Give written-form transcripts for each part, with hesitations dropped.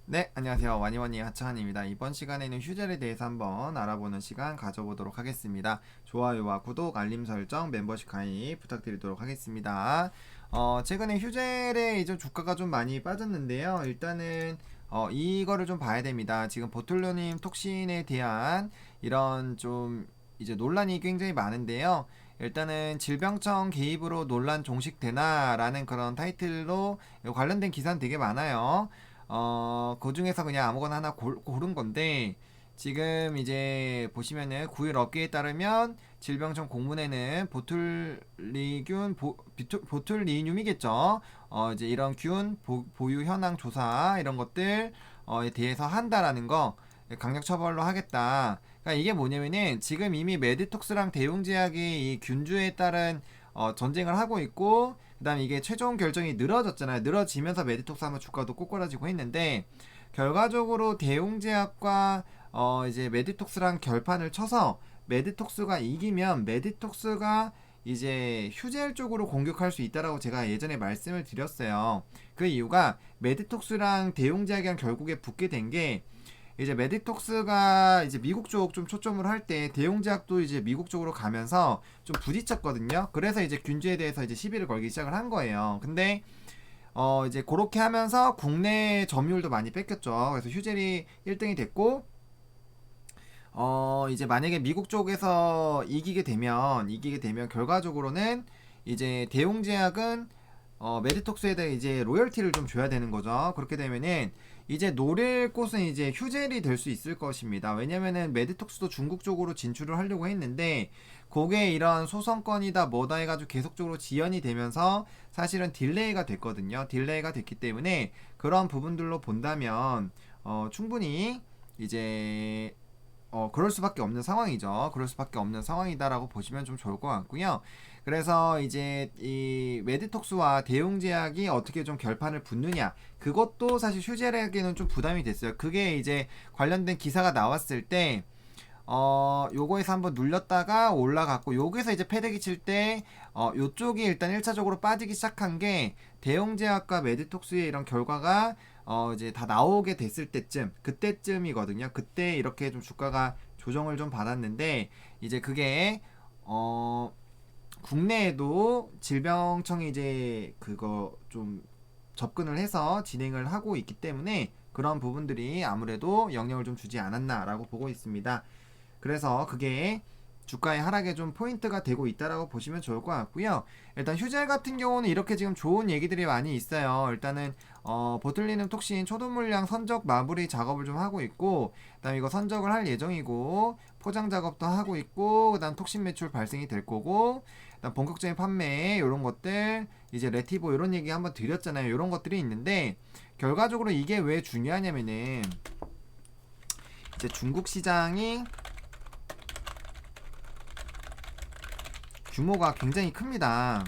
네, 안녕하세요. 와니와니 하창한입니다. 이번 시간에는 휴젤에 대해서 한번 알아보는 시간 가져보도록 하겠습니다. 좋아요와 구독, 알림 설정, 멤버십 가입 부탁드리도록 하겠습니다. 최근에 휴젤의 이제 주가가 좀 많이 빠졌는데요. 일단은 이거를 좀 봐야 됩니다. 지금 보툴로님 톡신에 대한 이런 좀 이제 논란이 굉장히 많은데요. 일단은 질병청 개입으로 논란 종식되나라는 그런 타이틀로 관련된 기사는 되게 많아요. 그 중에서 그냥 아무거나 하나 고른 건데, 지금 이제 보시면은 9일 업계에 따르면 질병청 공문에는 보툴리늄이겠죠. 이제 이런 균 보유 현황 조사 이런 것들에 대해서 한다라는 거 강력 처벌로 하겠다. 그러니까 이게 뭐냐면은 지금 이미 메디톡스랑 대웅제약이 이 균주에 따른 전쟁을 하고 있고, 그 다음에 이게 최종 결정이 늘어졌잖아요. 늘어지면서 메디톡스 하면 주가도 꼬꾸라지고 했는데, 결과적으로 대웅제약과 이제 메디톡스랑 결판을 쳐서 메디톡스가 이기면 메디톡스가 이제 휴젤 쪽으로 공격할 수 있다라고 제가 예전에 말씀을 드렸어요. 그 이유가 메디톡스랑 대웅제약이랑 결국에 붙게 된 게, 이제 메디톡스가 이제 미국 쪽 좀 초점으로 할 때 대용제약도 이제 미국 쪽으로 가면서 좀 부딪혔거든요. 그래서 이제 균주에 대해서 이제 시비를 걸기 시작을 한 거예요. 근데 이제 그렇게 하면서 국내 점유율도 많이 뺏겼죠. 그래서 휴젤이 1등이 됐고, 이제 만약에 미국 쪽에서 이기게 되면 결과적으로는 이제 대용제약은 메디톡스에 대해 이제 로열티를 좀 줘야 되는 거죠. 그렇게 되면은 이제 노릴 곳은 이제 휴젤이 될 수 있을 것입니다. 왜냐면은 메디톡스도 중국 쪽으로 진출을 하려고 했는데, 그게 이런 소송건이다 뭐다 해가지고 계속적으로 지연이 되면서 사실은 딜레이가 됐거든요. 딜레이가 됐기 때문에 그런 부분들로 본다면 충분히 이제 그럴 수밖에 없는 상황이죠. 그럴 수밖에 없는 상황이다라고 보시면 좀 좋을 것 같고요. 그래서 이제 이 메디톡스와 대웅제약이 어떻게 좀 결판을 붙느냐, 그것도 사실 휴젤에게는 좀 부담이 됐어요. 그게 이제 관련된 기사가 나왔을 때 요거에서 한번 눌렸다가 올라갔고, 요거에서 이제 패대기 칠 때 요쪽이 일단 1차적으로 빠지기 시작한 게 대웅제약과 메디톡스의 이런 결과가 이제 다 나오게 됐을 때쯤, 그때쯤이거든요. 그때 이렇게 좀 주가가 조정을 좀 받았는데, 이제 그게 국내에도 질병청이 이제 그거 좀 접근을 해서 진행을 하고 있기 때문에 그런 부분들이 아무래도 영향을 좀 주지 않았나라고 보고 있습니다. 그래서 그게 주가의 하락에 좀 포인트가 되고 있다라고 보시면 좋을 것 같고요. 일단 휴젤 같은 경우는 이렇게 지금 좋은 얘기들이 많이 있어요. 일단은 보틀리눔 톡신 초도 물량 선적 마무리 작업을 좀 하고 있고, 그다음 이거 선적을 할 예정이고, 포장 작업도 하고 있고, 그다음 톡신 매출 발생이 될 거고, 그다음 본격적인 판매 이런 것들, 이제 레티보 이런 얘기 한번 드렸잖아요. 이런 것들이 있는데, 결과적으로 이게 왜 중요하냐면은 이제 중국 시장이 규모가 굉장히 큽니다.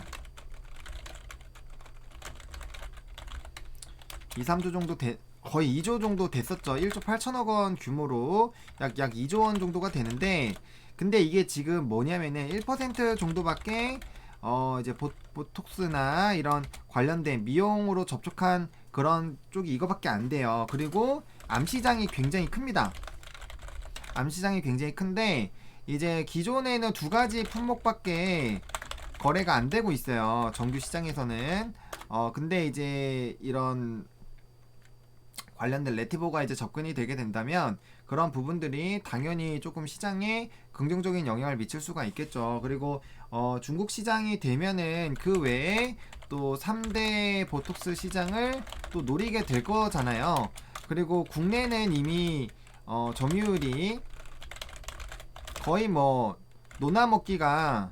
2, 3조 정도 거의 2조 정도 됐었죠. 1조 8천억 원 규모로 약 2조 원 정도가 되는데, 근데 이게 지금 뭐냐면은 1% 정도밖에 이제 보톡스나 이런 관련된 미용으로 접촉한 그런 쪽이 이거밖에 안 돼요. 그리고 암 시장이 굉장히 큽니다. 암 시장이 굉장히 큰데, 이제 기존에는 두 가지 품목밖에 거래가 안 되고 있어요. 정규 시장에서는. 근데 이제 이런 관련된 레티보가 이제 접근이 되게 된다면 그런 부분들이 당연히 조금 시장에 긍정적인 영향을 미칠 수가 있겠죠. 그리고 중국 시장이 되면은 그 외에 또 3대 보톡스 시장을 또 노리게 될 거잖아요. 그리고 국내는 이미 점유율이 거의 뭐 노나 먹기가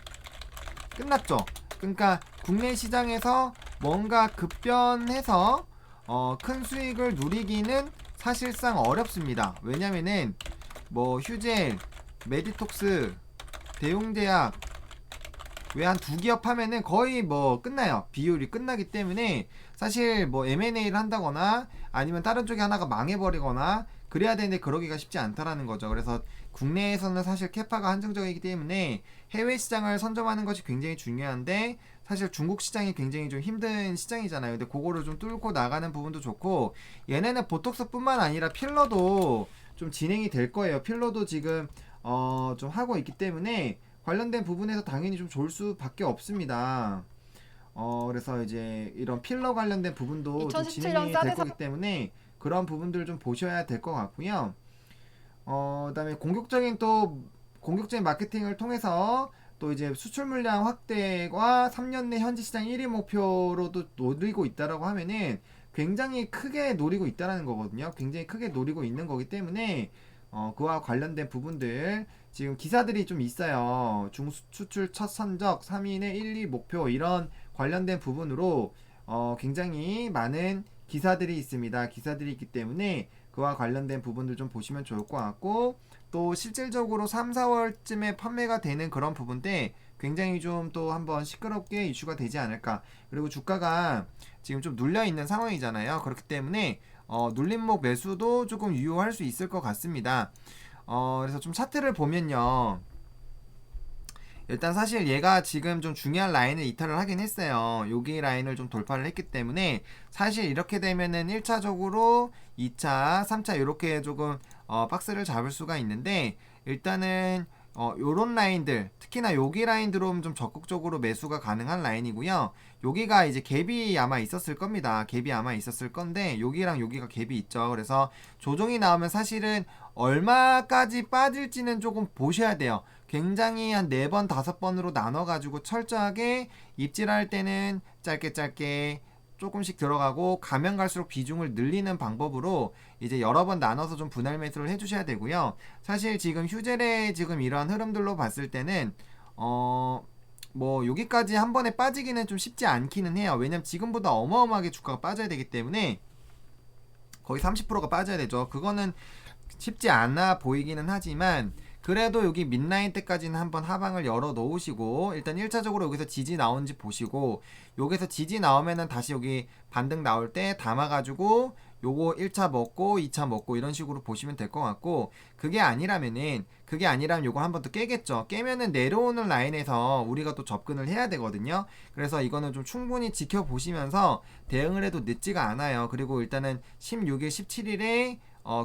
끝났죠. 그러니까 국내 시장에서 뭔가 급변해서 큰 수익을 누리기는 사실상 어렵습니다. 왜냐면은 뭐 휴젤, 메디톡스, 대웅제약 왜 한 두 기업 하면은 거의 뭐 끝나요. 비율이 끝나기 때문에 사실 뭐 M&A를 한다거나 아니면 다른 쪽이 하나가 망해버리거나 그래야 되는데 그러기가 쉽지 않다라는 거죠. 그래서 국내에서는 사실 캐파가 한정적이기 때문에 해외 시장을 선점하는 것이 굉장히 중요한데 사실 중국 시장이 굉장히 좀 힘든 시장이잖아요. 근데 그거를 좀 뚫고 나가는 부분도 좋고 얘네는 보톡스뿐만 아니라 필러도 좀 진행이 될 거예요. 필러도 지금 좀 하고 있기 때문에 관련된 부분에서 당연히 좀 좋을 수밖에 없습니다. 그래서 이제 이런 필러 관련된 부분도 좀 2017년 진행이 될 쌀에서 거기 때문에 그런 부분들을 좀 보셔야 될 것 같고요. 그다음에 공격적인 마케팅을 통해서 또 이제 수출 물량 확대와 3년 내 현지 시장 1위 목표로도 노리고 있다라고 하면은 굉장히 크게 노리고 있다라는 거거든요. 굉장히 크게 노리고 있는 거기 때문에 그와 관련된 부분들 지금 기사들이 좀 있어요. 중수출 첫 선적 3위 내 1, 2 목표 이런 관련된 부분으로 굉장히 많은 기사들이 있습니다. 기사들이 있기 때문에 그와 관련된 부분들 좀 보시면 좋을 것 같고 또 실질적으로 3, 4월쯤에 판매가 되는 그런 부분들 굉장히 좀 또 한번 시끄럽게 이슈가 되지 않을까. 그리고 주가가 지금 좀 눌려 있는 상황이잖아요. 그렇기 때문에 눌림목 매수도 조금 유효할 수 있을 것 같습니다. 그래서 좀 차트를 보면요. 일단 사실 얘가 지금 좀 중요한 라인을 이탈을 하긴 했어요. 여기 라인을 좀 돌파를 했기 때문에 사실 이렇게 되면은 1차적으로 2차, 3차 이렇게 조금 박스를 잡을 수가 있는데 일단은 요런 라인들 특히나 여기 라인 들어오면 좀 적극적으로 매수가 가능한 라인이고요. 여기가 이제 갭이 아마 있었을 겁니다. 갭이 아마 있었을 건데 여기랑 여기가 갭이 있죠. 그래서 조정이 나오면 사실은 얼마까지 빠질지는 조금 보셔야 돼요. 굉장히 한 4번, 5번으로 나눠가지고 철저하게 입질할 때는 짧게 짧게 조금씩 들어가고 가면 갈수록 비중을 늘리는 방법으로 이제 여러 번 나눠서 좀 분할 매수를 해주셔야 되고요. 사실 지금 휴젤의 지금 이러한 흐름들로 봤을 때는 뭐 여기까지 한 번에 빠지기는 좀 쉽지 않기는 해요. 왜냐면 지금보다 어마어마하게 주가가 빠져야 되기 때문에 거의 30%가 빠져야 되죠. 그거는 쉽지 않아 보이기는 하지만 그래도 여기 mid라인 때까지는 한번 하방을 열어 놓으시고 일단 1차적으로 여기서 지지 나오는지 보시고 여기서 지지 나오면은 다시 여기 반등 나올 때 담아가지고 요거 1차 먹고 2차 먹고 이런 식으로 보시면 될 것 같고 그게 아니라면 요거 한번 더 깨겠죠. 깨면은 내려오는 라인에서 우리가 또 접근을 해야 되거든요. 그래서 이거는 좀 충분히 지켜보시면서 대응을 해도 늦지가 않아요. 그리고 일단은 16일 17일에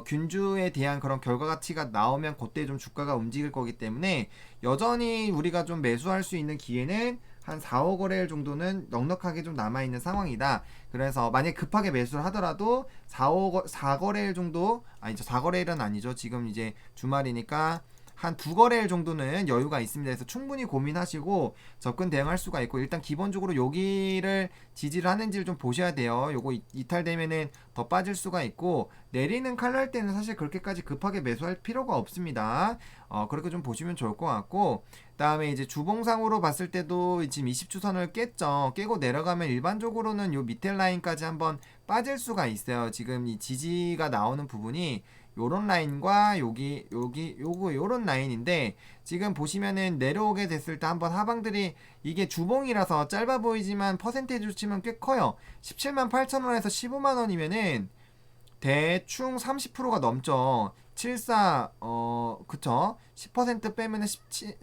균주에 대한 그런 결과 가치가 나오면 그때 좀 주가가 움직일 거기 때문에 여전히 우리가 좀 매수할 수 있는 기회는 한 4, 5거래일 정도는 넉넉하게 좀 남아있는 상황이다. 그래서 만약 급하게 매수를 하더라도 4거래일 정도 아니죠. 4거래일은 아니죠. 지금 이제 주말이니까 한 2거래일 정도는 여유가 있습니다. 그래서 충분히 고민하시고 접근 대응할 수가 있고 일단 기본적으로 여기를 지지를 하는지를 좀 보셔야 돼요. 요거 이탈되면은 더 빠질 수가 있고 내리는 칼날 때는 사실 그렇게까지 급하게 매수할 필요가 없습니다. 그렇게 좀 보시면 좋을 것 같고 그다음에 이제 주봉상으로 봤을 때도 지금 20주선을 깼죠. 깨고 내려가면 일반적으로는 요 밑에 라인까지 한번 빠질 수가 있어요. 지금 이 지지가 나오는 부분이 요런 라인과 요런 라인인데 지금 보시면은 내려오게 됐을 때 한번 하방들이 이게 주봉이라서 짧아 보이지만 퍼센테이지로 치면 꽤 커요. 17만 8천 원에서 15만 원이면은 대충 30%가 넘죠. 74 그쵸? 10% 빼면은 17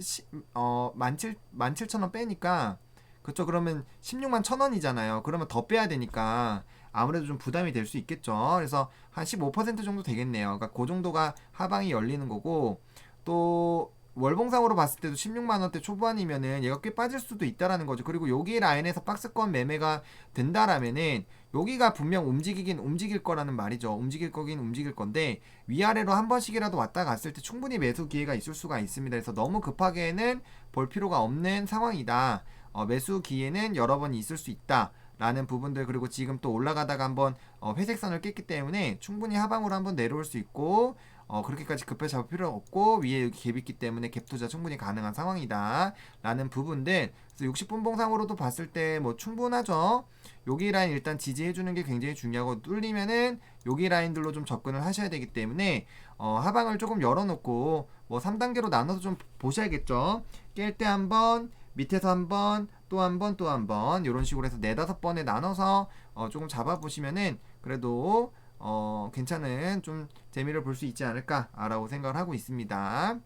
17,000원 빼니까 그쵸? 그러면 16만 1,000원이잖아요. 그러면 더 빼야 되니까 아무래도 좀 부담이 될 수 있겠죠. 그래서 한 15% 정도 되겠네요. 그러니까 그 정도가 하방이 열리는 거고 또 월봉상으로 봤을 때도 16만 원대 초반이면은 얘가 꽤 빠질 수도 있다라는 거죠. 그리고 여기 라인에서 박스권 매매가 된다라면은 여기가 분명 움직이긴 움직일 거라는 말이죠. 움직일 거긴 움직일 건데 위아래로 한 번씩이라도 왔다 갔을 때 충분히 매수 기회가 있을 수가 있습니다. 그래서 너무 급하게는 볼 필요가 없는 상황이다. 매수 기회는 여러 번 있을 수 있다. 라는 부분들 그리고 지금 또 올라가다가 한번 회색선을 깼기 때문에 충분히 하방으로 한번 내려올 수 있고 그렇게까지 급하게 잡을 필요 없고 위에 여기 갭 있기 때문에 갭 투자 충분히 가능한 상황이다 라는 부분들 그래서 60분봉상으로도 봤을 때 뭐 충분하죠. 여기 라인 일단 지지해주는 게 굉장히 중요하고 뚫리면은 여기 라인들로 좀 접근을 하셔야 되기 때문에 하방을 조금 열어놓고 뭐 3단계로 나눠서 좀 보셔야겠죠. 깰 때 한번 밑에서 한번 또 한 번 또 한 번 이런 식으로 해서 4, 5번에 나눠서 조금 잡아보시면은 그래도 괜찮은 좀 재미를 볼 수 있지 않을까라고 생각을 하고 있습니다.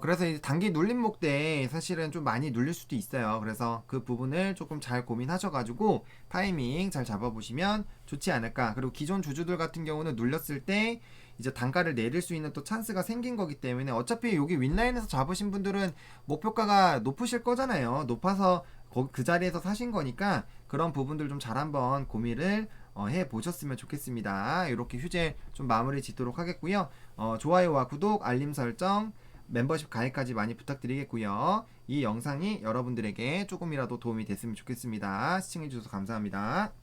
그래서 이제 단기 눌림목 때 사실은 좀 많이 눌릴 수도 있어요. 그래서 그 부분을 조금 잘 고민하셔가지고 타이밍 잘 잡아보시면 좋지 않을까. 그리고 기존 주주들 같은 경우는 눌렸을 때 이제 단가를 내릴 수 있는 또 찬스가 생긴 거기 때문에 어차피 여기 윗라인에서 잡으신 분들은 목표가가 높으실 거잖아요. 높아서 그 자리에서 사신 거니까 그런 부분들 좀 잘 한번 고민을 해 보셨으면 좋겠습니다. 이렇게 휴재 좀 마무리 짓도록 하겠고요. 좋아요와 구독, 알림 설정, 멤버십 가입까지 많이 부탁드리겠고요. 이 영상이 여러분들에게 조금이라도 도움이 됐으면 좋겠습니다. 시청해주셔서 감사합니다.